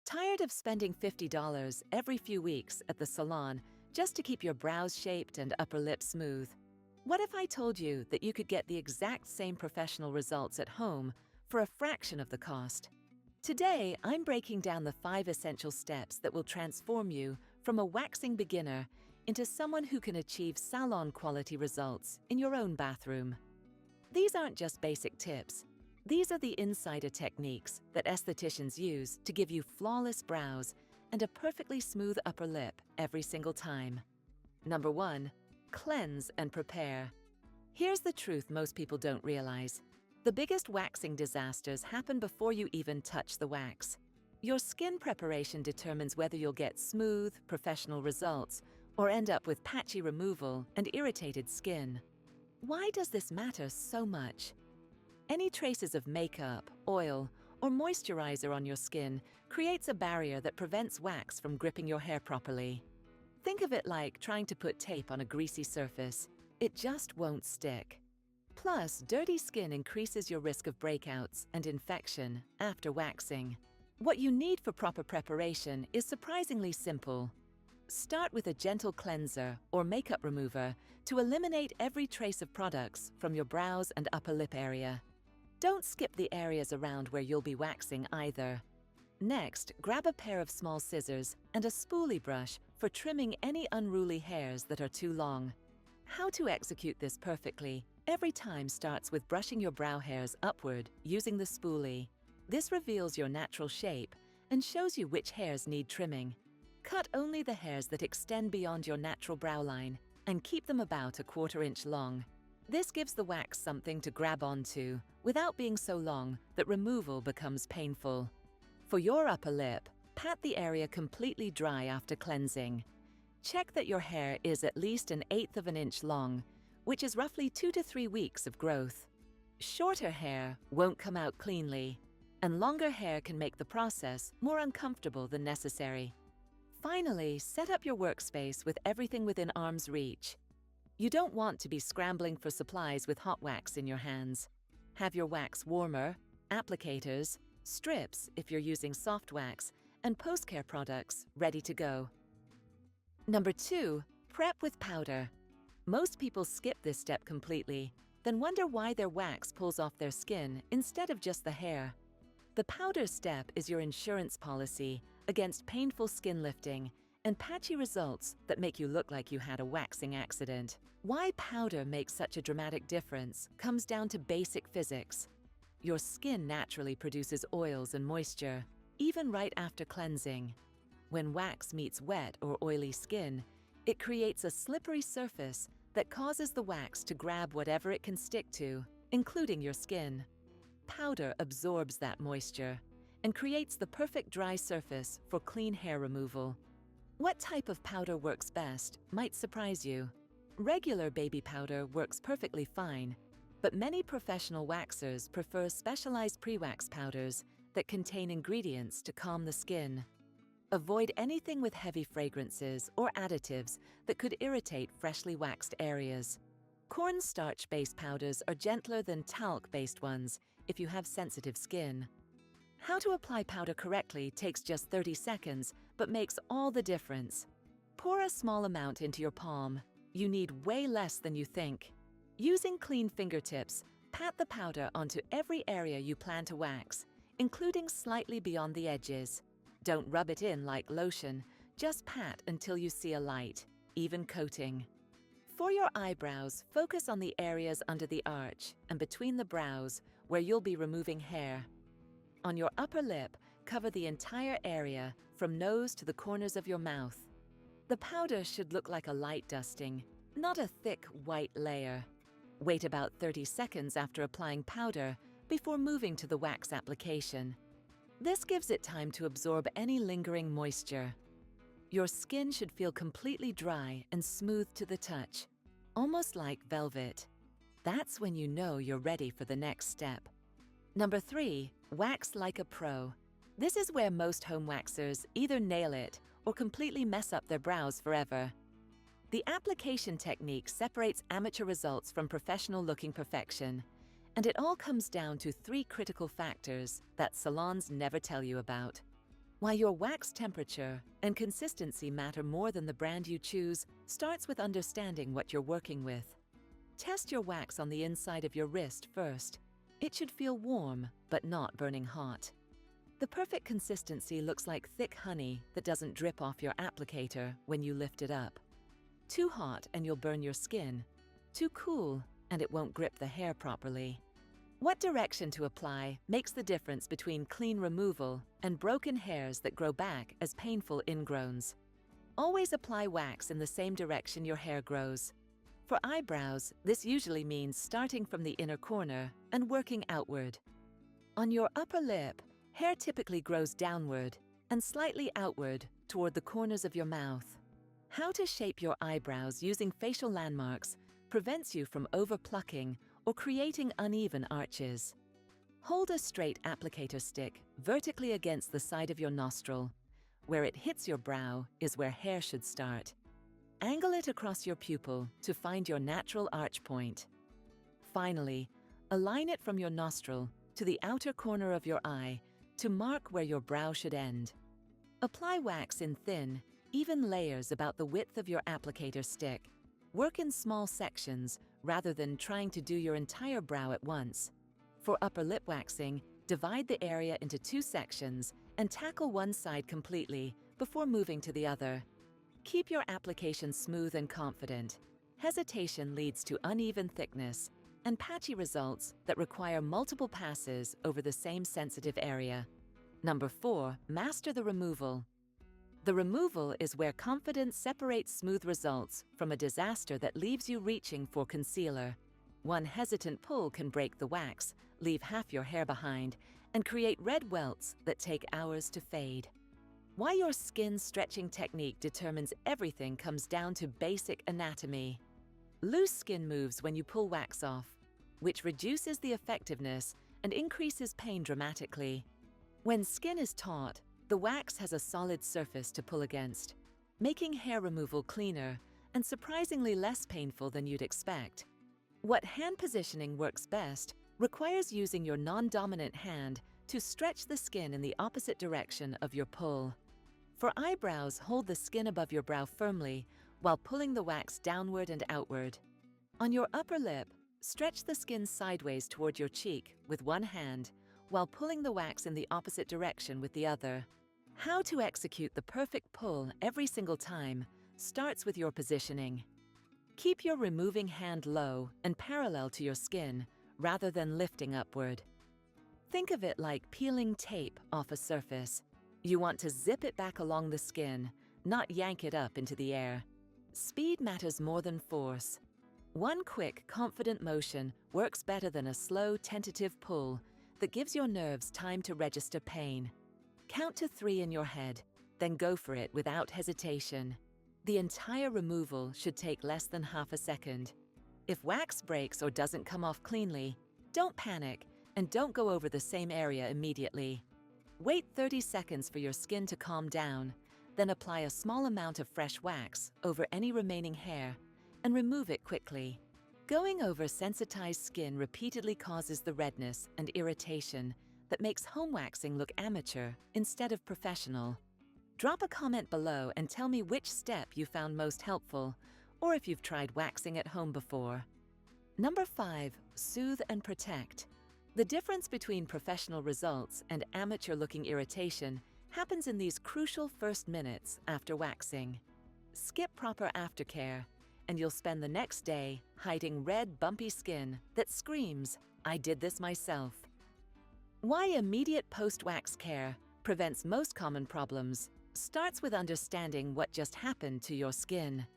Tired of spending $50 every few weeks at the salon just to keep your brows shaped and upper lip smooth? What if I told you that you could get the exact same professional results at home for a fraction of the cost? Today, I'm breaking down the 5 essential steps that will transform you from a waxing beginner into someone who can achieve salon-quality results in your own bathroom. These aren't just basic tips. These are the insider techniques that estheticians use to give you flawless brows and a perfectly smooth upper lip every single time. Number 1. Cleanse and prepare. Here's the truth most people don't realize. The biggest waxing disasters happen before you even touch the wax. Your skin preparation determines whether you'll get smooth, professional results or end up with patchy removal and irritated skin. Why does this matter so much? Any traces of makeup, oil, or moisturizer on your skin creates a barrier that prevents wax from gripping your hair properly. Think of it like trying to put tape on a greasy surface. It just won't stick. Plus, dirty skin increases your risk of breakouts and infection after waxing. What you need for proper preparation is surprisingly simple. Start with a gentle cleanser or makeup remover to eliminate every trace of products from your brows and upper lip area. Don't skip the areas around where you'll be waxing either. Next, grab a pair of small scissors and a spoolie brush for trimming any unruly hairs that are too long. How to execute this perfectly every time starts with brushing your brow hairs upward using the spoolie. This reveals your natural shape and shows you which hairs need trimming. Cut only the hairs that extend beyond your natural brow line and keep them about a 1/4 inch long. This gives the wax something to grab onto without being so long that removal becomes painful. For your upper lip, pat the area completely dry after cleansing. Check that your hair is at least 1/8 of an inch long, which is roughly 2 to 3 weeks of growth. Shorter hair won't come out cleanly, and longer hair can make the process more uncomfortable than necessary. Finally, set up your workspace with everything within arm's reach. You don't want to be scrambling for supplies with hot wax in your hands. Have your wax warmer, applicators, strips if you're using soft wax, and post-care products ready to go. Number 2, prep with powder. Most people skip this step completely, then wonder why their wax pulls off their skin instead of just the hair. The powder step is your insurance policy against painful skin lifting and patchy results that make you look like you had a waxing accident. Why powder makes such a dramatic difference comes down to basic physics. Your skin naturally produces oils and moisture, even right after cleansing. When wax meets wet or oily skin, it creates a slippery surface that causes the wax to grab whatever it can stick to, including your skin. Powder absorbs that moisture and creates the perfect dry surface for clean hair removal. What type of powder works best might surprise you. Regular baby powder works perfectly fine, but many professional waxers prefer specialized pre-wax powders that contain ingredients to calm the skin. Avoid anything with heavy fragrances or additives that could irritate freshly waxed areas. Cornstarch-based powders are gentler than talc-based ones if you have sensitive skin. How to apply powder correctly takes just 30 seconds, but makes all the difference. Pour a small amount into your palm. You need way less than you think. Using clean fingertips, pat the powder onto every area you plan to wax, including slightly beyond the edges. Don't rub it in like lotion, just pat until you see a light, even coating. For your eyebrows, focus on the areas under the arch and between the brows where you'll be removing hair. On your upper lip, cover the entire area from nose to the corners of your mouth. The powder should look like a light dusting, not a thick white layer. Wait about 30 seconds after applying powder before moving to the wax application. This gives it time to absorb any lingering moisture. Your skin should feel completely dry and smooth to the touch, almost like velvet. That's when you know you're ready for the next step. Number 3, wax like a pro. This is where most home waxers either nail it or completely mess up their brows forever. The application technique separates amateur results from professional-looking perfection, and it all comes down to 3 critical factors that salons never tell you about. Why your wax temperature and consistency matter more than the brand you choose starts with understanding what you're working with. Test your wax on the inside of your wrist first. It should feel warm, but not burning hot. The perfect consistency looks like thick honey that doesn't drip off your applicator when you lift it up. Too hot and you'll burn your skin. Too cool and it won't grip the hair properly. What direction to apply makes the difference between clean removal and broken hairs that grow back as painful ingrowns. Always apply wax in the same direction your hair grows. For eyebrows, this usually means starting from the inner corner and working outward. On your upper lip, hair typically grows downward and slightly outward toward the corners of your mouth. How to shape your eyebrows using facial landmarks prevents you from over-plucking or creating uneven arches. Hold a straight applicator stick vertically against the side of your nostril. Where it hits your brow is where hair should start. Angle it across your pupil to find your natural arch point. Finally, align it from your nostril to the outer corner of your eye to mark where your brow should end. Apply wax in thin, even layers about the width of your applicator stick. Work in small sections rather than trying to do your entire brow at once. For upper lip waxing, divide the area into 2 sections and tackle one side completely before moving to the other. Keep your application smooth and confident. Hesitation leads to uneven thickness and patchy results that require multiple passes over the same sensitive area. Number 4, master the removal. The removal is where confidence separates smooth results from a disaster that leaves you reaching for concealer. One hesitant pull can break the wax, leave half your hair behind, and create red welts that take hours to fade. Why your skin stretching technique determines everything comes down to basic anatomy. Loose skin moves when you pull wax off, which reduces the effectiveness and increases pain dramatically. When skin is taut, the wax has a solid surface to pull against, making hair removal cleaner and surprisingly less painful than you'd expect. What hand positioning works best requires using your non-dominant hand to stretch the skin in the opposite direction of your pull. For eyebrows, hold the skin above your brow firmly while pulling the wax downward and outward. On your upper lip, stretch the skin sideways toward your cheek with one hand while pulling the wax in the opposite direction with the other. How to execute the perfect pull every single time starts with your positioning. Keep your removing hand low and parallel to your skin rather than lifting upward. Think of it like peeling tape off a surface. You want to zip it back along the skin, not yank it up into the air. Speed matters more than force. One quick, confident motion works better than a slow, tentative pull that gives your nerves time to register pain. Count to 3 in your head, then go for it without hesitation. The entire removal should take less than half a second. If wax breaks or doesn't come off cleanly, don't panic and don't go over the same area immediately. Wait 30 seconds for your skin to calm down, then apply a small amount of fresh wax over any remaining hair and remove it quickly. Going over sensitized skin repeatedly causes the redness and irritation that makes home waxing look amateur instead of professional. Drop a comment below and tell me which step you found most helpful, or if you've tried waxing at home before. Number 5, soothe and protect. The difference between professional results and amateur-looking irritation happens in these crucial first minutes after waxing. Skip proper aftercare, and you'll spend the next day hiding red, bumpy skin that screams, "I did this myself." Why immediate post-wax care prevents most common problems starts with understanding what just happened to your skin.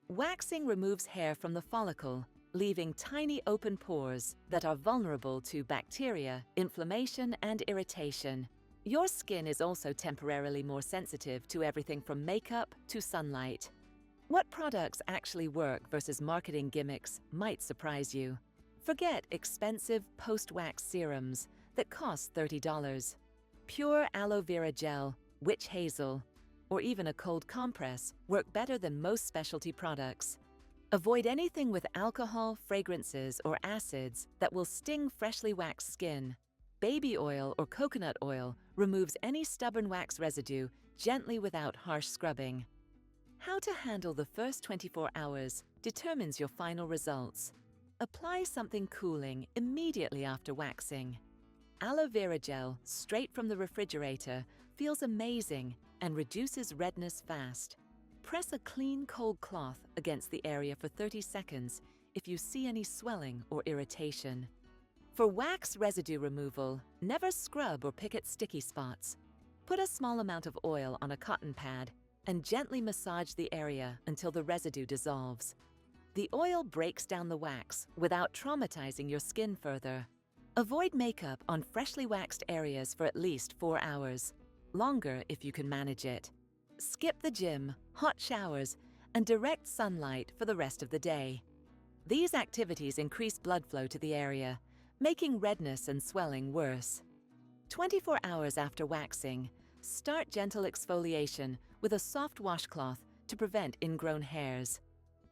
Waxing removes hair from the follicle, leaving tiny open pores that are vulnerable to bacteria, inflammation, and irritation. Your skin is also temporarily more sensitive to everything from makeup to sunlight. What products actually work versus marketing gimmicks might surprise you. Forget expensive post-wax serums that cost $30. Pure aloe vera gel, witch hazel, or even a cold compress work better than most specialty products. Avoid anything with alcohol, fragrances, or acids that will sting freshly waxed skin. Baby oil or coconut oil removes any stubborn wax residue gently without harsh scrubbing. How to handle the first 24 hours determines your final results. Apply something cooling immediately after waxing. Aloe vera gel, straight from the refrigerator, feels amazing and reduces redness fast. Press a clean, cold cloth against the area for 30 seconds if you see any swelling or irritation. For wax residue removal, never scrub or pick at sticky spots. Put a small amount of oil on a cotton pad and gently massage the area until the residue dissolves. The oil breaks down the wax without traumatizing your skin further. Avoid makeup on freshly waxed areas for at least 4 hours, longer if you can manage it. Skip the gym, hot showers, and direct sunlight for the rest of the day. These activities increase blood flow to the area, making redness and swelling worse. 24 hours after waxing, start gentle exfoliation with a soft washcloth to prevent ingrown hairs.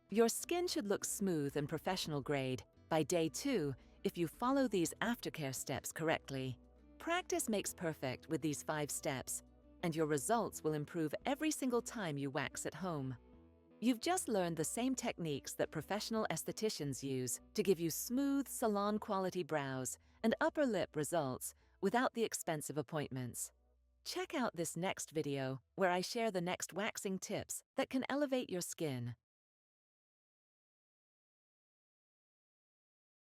Your skin should look smooth and professional grade by day 2 if you follow these aftercare steps correctly. Practice makes perfect with these 5 steps, and your results will improve every single time you wax at home. You've just learned the same techniques that professional estheticians use to give you smooth, salon-quality brows and upper lip results without the expensive appointments. Check out this next video where I share the next waxing tips that can elevate your skin.